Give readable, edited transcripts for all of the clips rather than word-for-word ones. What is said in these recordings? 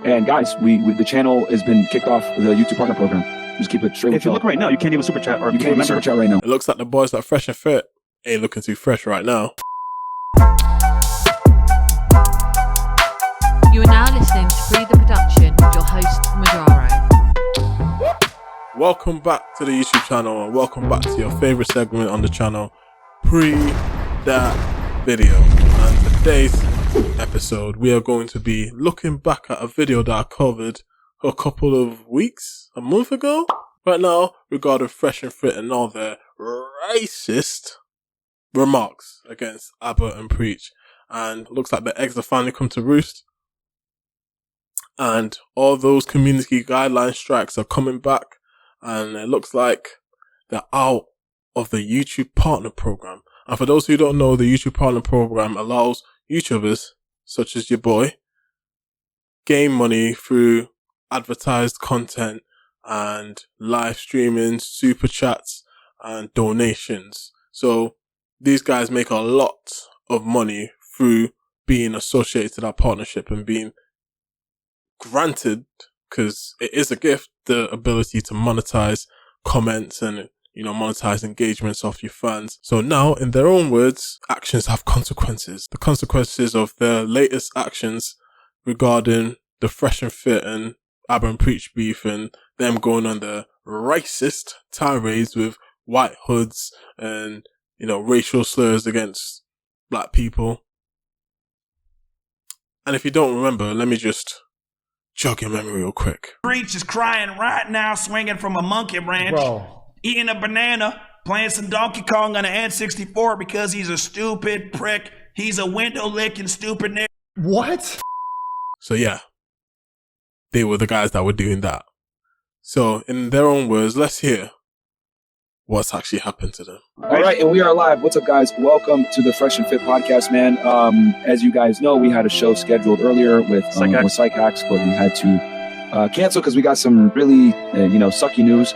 And guys, the channel has been kicked off the YouTube partner program. Just keep it straight. If you look right now, you can't even super chat or you can't even super chat right now. It looks like the boys that are fresh and fit ain't looking too fresh right now. You are now listening to Pree Da Production with your host, Majaro. Welcome back to the YouTube channel and welcome back to your favourite segment on the channel, Pree Da Video. And today's episode, we are going to be looking back at a video that I covered a couple of weeks, a month ago, right now, regarding Fresh and Fit and all their racist remarks against Abbott and Preach. And looks like the eggs have finally come to roost. And all those community guideline strikes are coming back. And it looks like they're out of the YouTube Partner Program. And for those who don't know, the YouTube Partner Program allows YouTubers, such as your boy, gain money through advertised content and live streaming, super chats, and donations. So these guys make a lot of money through being associated to that partnership and being granted, because it is a gift, the ability to monetize comments and, monetize engagements off your fans. So now, in their own words, actions have consequences. The consequences of their latest actions regarding the Fresh and Fit and Abba and Preach beef and them going on the racist tirades with white hoods and, racial slurs against black people. And if you don't remember, let me just jog your memory real quick. Preach is crying right now, swinging from a monkey branch, eating a banana, playing some Donkey Kong on an N64 because he's a stupid prick. He's a window-licking stupid nigga. What? So yeah, they were the guys that were doing that. So in their own words, let's hear what's actually happened to them. All right, and we are live. What's up, guys? Welcome to the Fresh and Fit podcast, man. As you guys know, we had a show scheduled earlier with Psych Hacks, but we had to cancel because we got some really, sucky news.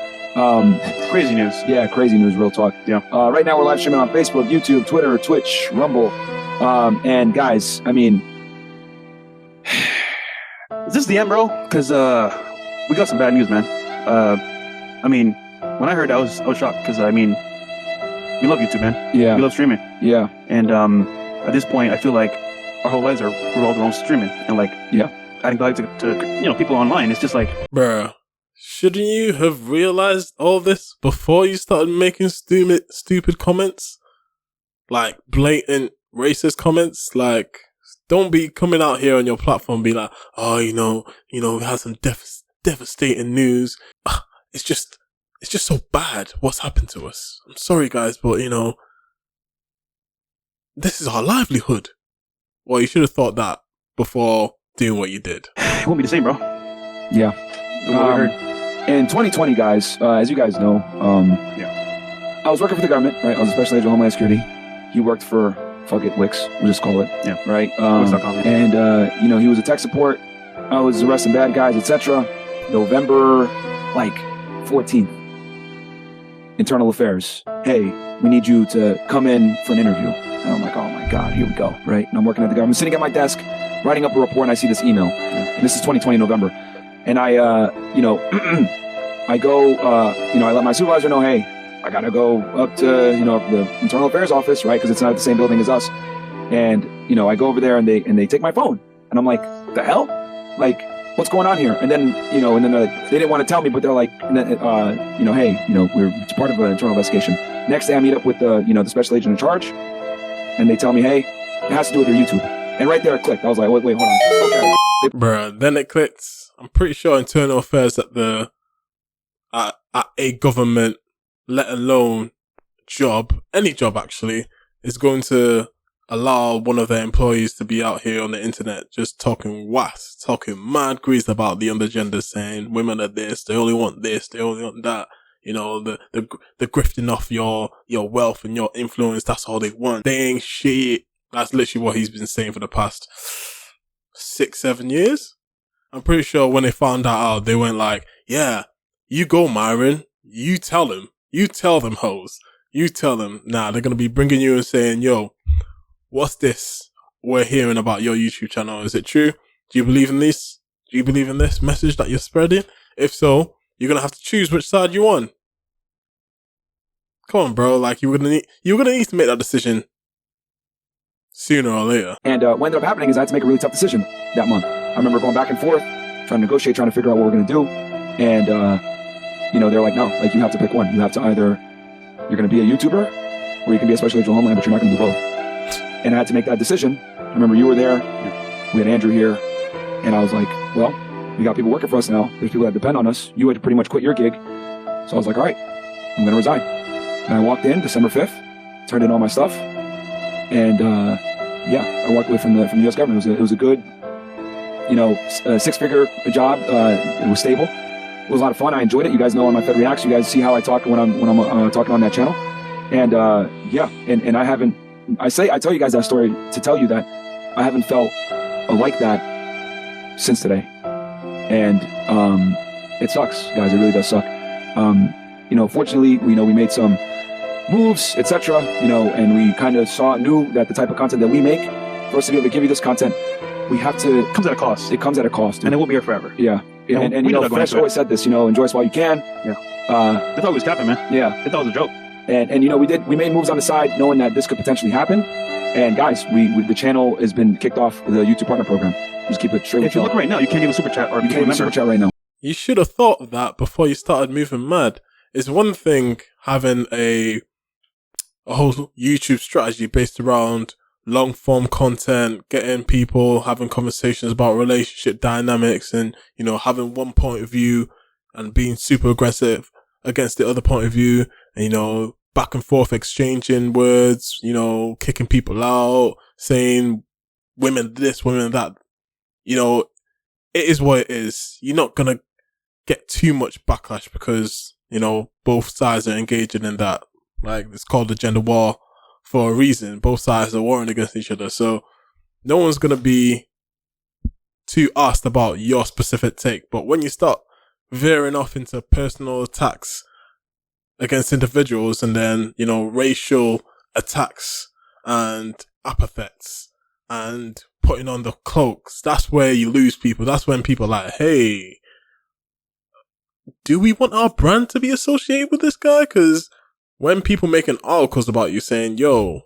Crazy news. Yeah, crazy news, real talk. Yeah. Right now, we're live streaming on Facebook, YouTube, Twitter, Twitch, Rumble. And guys, Is this the end, bro? Because we got some bad news, man. When I heard that, I was shocked because, we love YouTube, man. Yeah. We love streaming. Yeah. And at this point, I feel like our whole lives are revolved around streaming and, adding value to people online. It's just like... Bruh, shouldn't you have realized all this before you started making stupid comments? Like, blatant racist comments? Like, don't be coming out here on your platform and be like, oh, we had some devastating news. It's just so bad what's happened to us. I'm sorry, guys, but, this is our livelihood. Well, you should have thought that before doing what you did. It won't be the same, bro. Yeah. In 2020, guys, as you guys know, I was working for the government, right? I was a special agent of Homeland Security. He worked for, Wix, we'll just call it. Yeah. Right? Wix.com. And, he was a tech support. I was arresting bad guys, etc. November, 14th. Internal Affairs. Hey, we need you to come in for an interview. And I'm like, oh my God, here we go, right? And I'm working at the government, sitting at my desk, writing up a report, and I see this email. And this is 2020 November. And I, I go, I let my supervisor know, hey, I gotta go up to, the Internal Affairs office, right? Because it's not at the same building as us. And, I go over there and they take my phone. And I'm like, the hell? What's going on here? And then, and then they're like, they didn't want to tell me, but they're like, hey, it's part of an internal investigation. Next day I meet up with the special agent in charge, and they tell me, hey, it has to do with your YouTube. And right there it clicked. I was like, wait, hold on. Okay. Bruh, then it clicked. I'm pretty sure Internal Affairs at a government, let alone job, any job actually, is going to allow one of their employees to be out here on the internet just talking mad grease about the undergender, saying women are this, they only want this, they only want that. The grifting off your wealth and your influence, that's all they want. They ain't shit. That's literally what he's been saying for the past 6-7 years. I'm pretty sure when they found that out, they went like, yeah, you go, Myron. You tell them, hoes. You tell them. Nah, they're going to be bringing you and saying, yo, what's this we're hearing about your YouTube channel? Is it true? Do you believe in this? Do you believe in this message that you're spreading? If so, you're gonna have to choose which side you're on. Come on, bro. Like you're gonna need to make that decision sooner or later. And what ended up happening is I had to make a really tough decision that month. I remember going back and forth, trying to negotiate, trying to figure out what we're gonna do. And they're like, no, like you have to pick one. You have to either you're gonna be a YouTuber or you can be a special agent homeland, but you're not gonna do both. And I had to make that decision. I remember you were there. We had Andrew here, and I was like, well, we got people working for us now. There's people that depend on us. You had to pretty much quit your gig. So I was like, all right, I'm gonna resign. And I walked in December 5th, turned in all my stuff, and I walked away from the U.S. government. It was a good, six-figure job. It was stable. It was a lot of fun. I enjoyed it. You guys know on my Fed Reacts, you guys see how I talk when I'm talking on that channel. And and I tell you guys that story to tell you that I haven't felt like that since today. And it sucks, guys. It really does suck. Fortunately, we made some moves, etc. And we kind of knew that the type of content that we make, for us to be able to give you this content, we have to. It comes at a cost. It comes at a cost, dude. And it won't be here forever. Yeah. And Fresh always said this. Enjoy us while you can. Yeah. They thought we was capping, man. Yeah. They thought it was a joke. And we made moves on the side, knowing that this could potentially happen. And guys, the channel has been kicked off the YouTube Partner Program. Just keep it straight. If you look right now, you can't give a super chat, or you can't give a super chat right now. You should have thought of that before you started moving mad. It's one thing having a whole YouTube strategy based around long form content, getting people having conversations about relationship dynamics, and having one point of view and being super aggressive against the other point of view, and back and forth exchanging words, kicking people out, saying women this, women that. It is what it is. You're not gonna get too much backlash because both sides are engaging in that. Like, it's called the gender war for a reason. Both sides are warring against each other, so no one's gonna be too asked about your specific take. But when you start veering off into personal attacks against individuals, and then racial attacks and epithets and putting on the cloaks, that's where you lose people. That's when people are like, hey, do we want our brand to be associated with this guy? Because when people making articles about you saying, yo,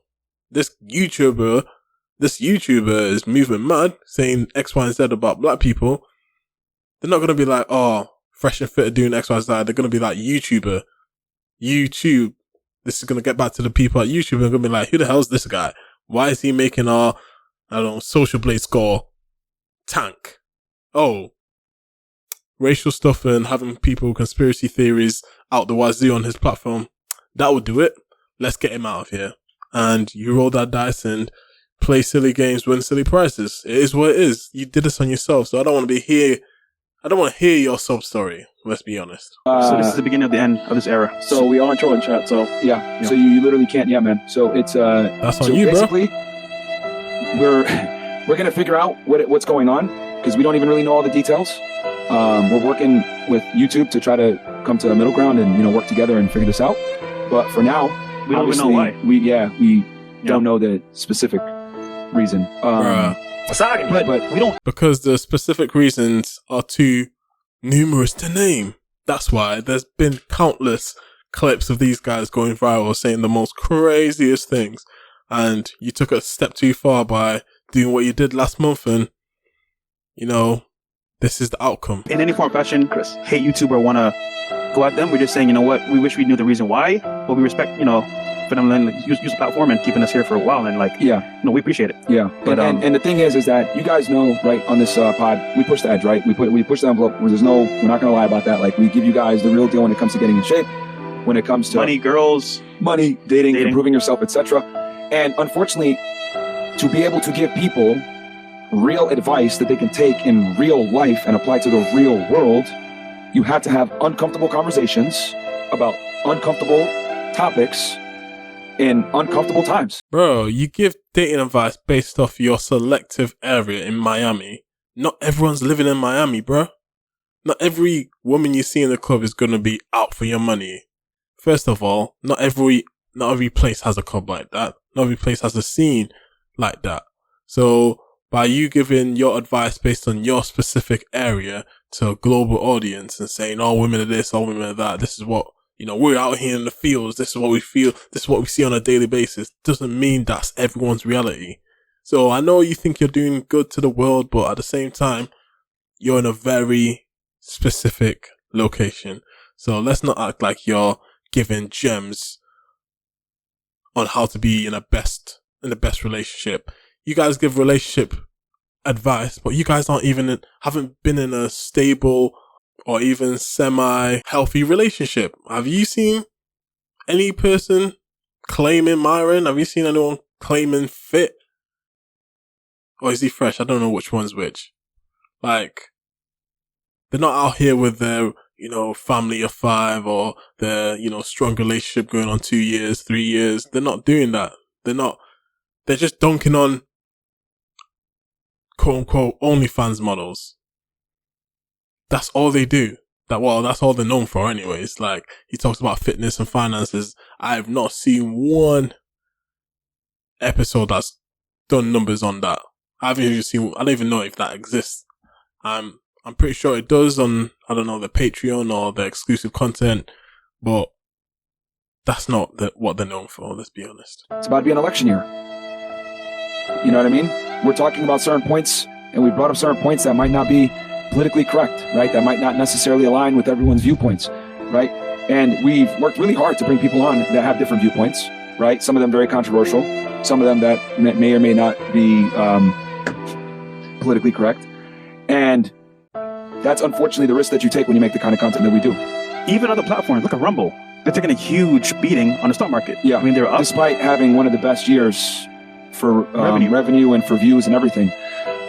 this YouTuber is moving mad, saying X, Y, and Z about black people, they're not going to be like, oh, Fresh and Fit are doing X, Y, Z. They're going to be like, YouTube. This is going to get back to the people at YouTube. They're going to be like, who the hell is this guy? Why is he making our, Social Blade score tank? Oh, racial stuff and having people conspiracy theories out the wazoo on his platform. That would do it. Let's get him out of here. And you roll that dice and play silly games, win silly prizes. It is what it is. You did this on yourself, so I don't want to be here. I don't want to hear your sub story. Let's be honest. So this is the beginning of the end of this era. So we are in troll in chat. So yeah. So you literally can't. Yeah, man. So it's that's on so you, basically, bro. We're gonna figure out what's going on because we don't even really know all the details. We're working with YouTube to try to come to a middle ground and work together and figure this out. But for now, we don't even know why. We don't know the specific reason. But we don't, because the specific reasons are too numerous to name. That's why there's been countless clips of these guys going viral saying the most craziest things, and you took it a step too far by doing what you did last month, and this is the outcome. In any form or fashion, Chris, hate YouTube or want to go at them. We're just saying, we wish we knew the reason why, but we respect, for them to use the platform and keeping us here for a while, and we appreciate it. Yeah, but and the thing is that you guys know, right, on this pod, we push the edge, right? We push the envelope. We're not gonna lie about that. Like, we give you guys the real deal when it comes to getting in shape, when it comes to money, girls, dating, improving yourself, etc. And unfortunately, to be able to give people real advice that they can take in real life and apply to the real world, you have to have uncomfortable conversations about uncomfortable topics in uncomfortable times. Bro, you give dating advice based off your selective area in Miami. Not everyone's living in Miami, bro. Not every woman you see in the club is going to be out for your money. First of all, not every place has a club like that. Not every place has a scene like that. So by you giving your advice based on your specific area to a global audience and saying, oh, women are this, oh, women are that. This is what, we're out here in the fields. This is what we feel. This is what we see on a daily basis. Doesn't mean that's everyone's reality. So I know you think you're doing good to the world, but at the same time, you're in a very specific location. So let's not act like you're giving gems on how to be in the best relationship. You guys give relationship advice, but you guys haven't been in a stable or even semi-healthy relationship. Have you seen any person claiming Myron? Have you seen anyone claiming Fit? Or is he Fresh? I don't know which one's which. Like, they're not out here with their, family of 5 or their, strong relationship going on 2 years, 3 years. They're not doing that. They're just dunking on quote unquote OnlyFans models. That's all they do. That's all they're known for anyways. Like, he talks about fitness and finances. I've not seen one episode that's done numbers on that. I don't even know if that exists. I'm pretty sure it does on, I don't know, the Patreon or the exclusive content, but that's not what they're known for, let's be honest. It's about to be an election year. You know what I mean? We're talking about certain points, and we brought up certain points that might not be politically correct, right? That might not necessarily align with everyone's viewpoints, right? And we've worked really hard to bring people on that have different viewpoints, right? Some of them very controversial, some of them that may or may not be politically correct. And that's unfortunately the risk that you take when you make the kind of content that we do. Even other platforms, look at Rumble. They're taking a huge beating on the stock market. Yeah. I mean, they're up. Despite having one of the best years for revenue and for views and everything.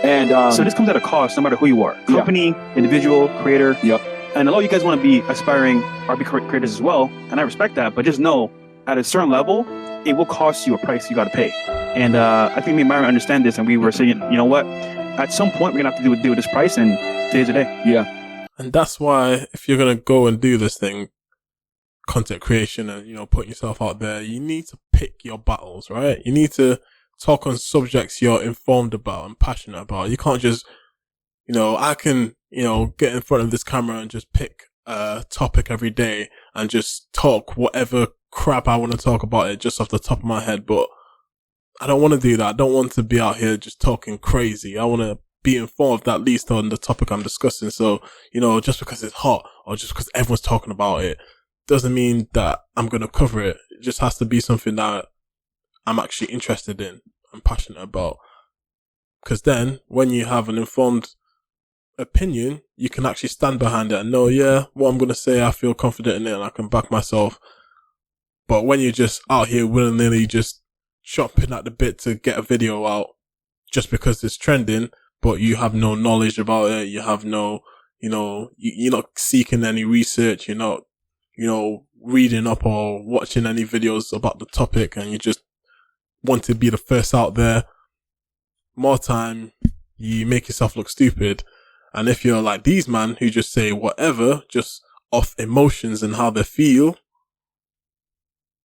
And so this comes at a cost no matter who you are. Company, individual, creator. Yep. And a lot of you guys want to be aspiring RB creators as well. And I respect that. But just know, at a certain level, it will cost you a price you got to pay. And I think me and Myron understand this. And we were saying, you know what? At some point, we're going to have to deal with this price. And today's the day. Yeah. And that's why if you're going to go and do this thing, content creation and, putting yourself out there, you need to pick your battles, right? You need to talk on subjects you're informed about and passionate about. You can't just, I can, get in front of this camera and just pick a topic every day and just talk whatever crap I want to talk about it just off the top of my head. But I don't want to do that. I don't want to be out here just talking crazy. I want to be informed at least on the topic I'm discussing. So, just because it's hot or just because everyone's talking about it doesn't mean that I'm going to cover it. It just has to be something that I'm actually interested in and passionate about. Because then, when you have an informed opinion, you can actually stand behind it and know, what I'm going to say, I feel confident in it and I can back myself. But when you're just out here willy-nilly just chomping at the bit to get a video out just because it's trending, but you have no knowledge about it, you have no, you're not seeking any research, you're not, reading up or watching any videos about the topic, and you just want to be the first out there, more time you make yourself look stupid. And if you're like these man who just say whatever, just off emotions and how they feel,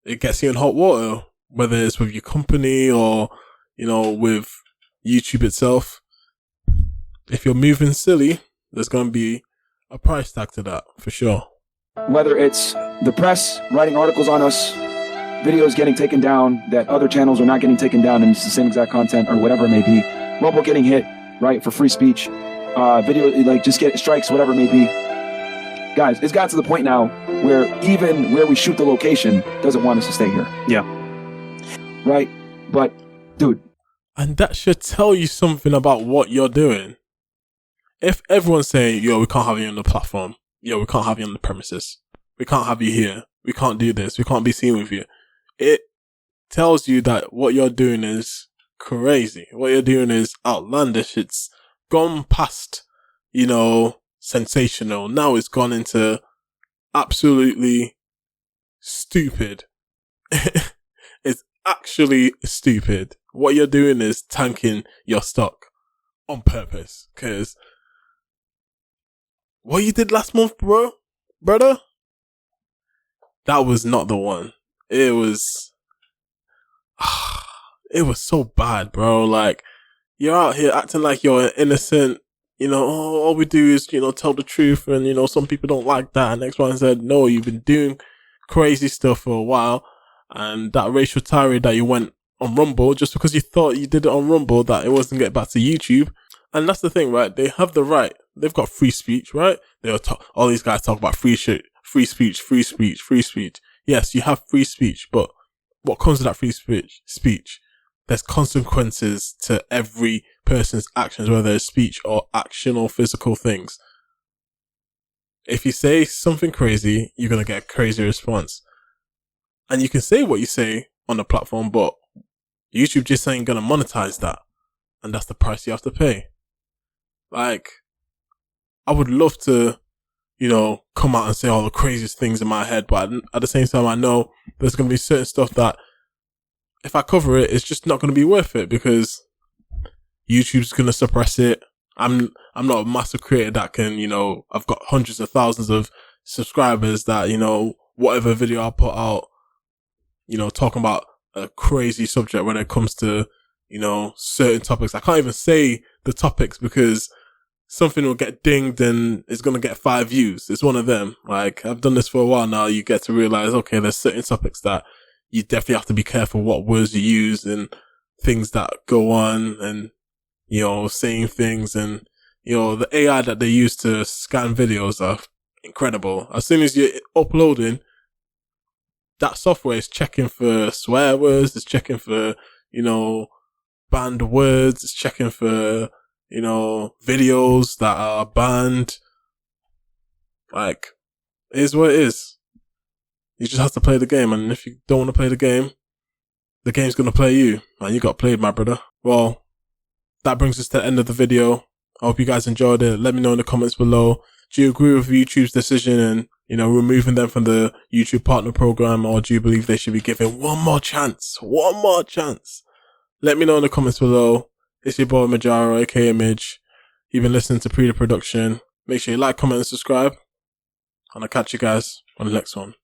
it gets you in hot water, whether it's with your company or, with YouTube itself. If you're moving silly, there's going to be a price tag to that, for sure. Whether it's the press writing articles on us, videos getting taken down that other channels are not getting taken down and it's the same exact content or whatever it may be, Rumble getting hit, right, for free speech, video, just get strikes, whatever it may be. Guys, it's got to the point now where even where we shoot the location doesn't want us to stay here. Yeah. Right? But, dude. And that should tell you something about what you're doing. If everyone's saying, we can't have you on the platform, we can't have you on the premises, we can't have you here, we can't do this, we can't be seen with you, it tells you that what you're doing is crazy. What you're doing is outlandish. It's gone past, sensational. Now it's gone into absolutely stupid. It's actually stupid. What you're doing is tanking your stock on purpose. Because what you did last month, brother, that was not the one. It was so bad, bro. Like, you're out here acting like you're innocent. You know, oh, all we do is, you know, tell the truth, and, you know, some people don't like that. And X, Y, and Z. No, you've been doing crazy stuff for a while, and that racial tirade that you went on Rumble, just because you thought you did it on Rumble, that it wasn't get back to YouTube. And that's the thing, right? They have the right. They've got free speech, right? All these guys talk about free shit, free speech, free speech, free speech. Yes, you have free speech, but what comes with that free speech? There's consequences to every person's actions, whether it's speech or action or physical things. If you say something crazy, you're going to get a crazy response. And you can say what you say on the platform, but YouTube just ain't going to monetize that. And that's the price you have to pay. Like, I would love to, you know, come out and say all the craziest things in my head, but at the same time, I know there's going to be certain stuff that if I cover it, it's just not going to be worth it because YouTube's going to suppress it. I'm not a massive creator that can, you know, I've got hundreds of thousands of subscribers that, you know, whatever video I put out, you know, talking about a crazy subject when it comes to, you know, certain topics. I can't even say the topics because something will get dinged and it's going to get 5 views. It's one of them. Like, I've done this for a while now. You get to realize, okay, there's certain topics that you definitely have to be careful what words you use and things that go on and, you know, saying things. And, you know, the AI that they use to scan videos are incredible. As soon as you're uploading, that software is checking for swear words, it's checking for, you know, banned words, it's checking for, you know, videos that are banned. Like, it is what it is. You just have to play the game, and if you don't want to play the game's gonna play you. And you got played, my brother. Well, that brings us to the end of the video. I hope you guys enjoyed it. Let me know in the comments below. Do you agree with YouTube's decision and, you know, removing them from the YouTube partner program, or do you believe they should be given one more chance? One more chance. Let me know in the comments below. It's your boy Majaro, aka Midge. You've been listening to Pree Da Production. Make sure you like, comment, and subscribe. And I'll catch you guys on the next one.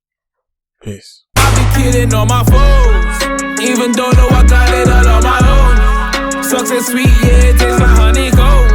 Peace. I be kidding on my foes, even though I got it all on my own. Success sweet, yeah, it tastes like honey gold.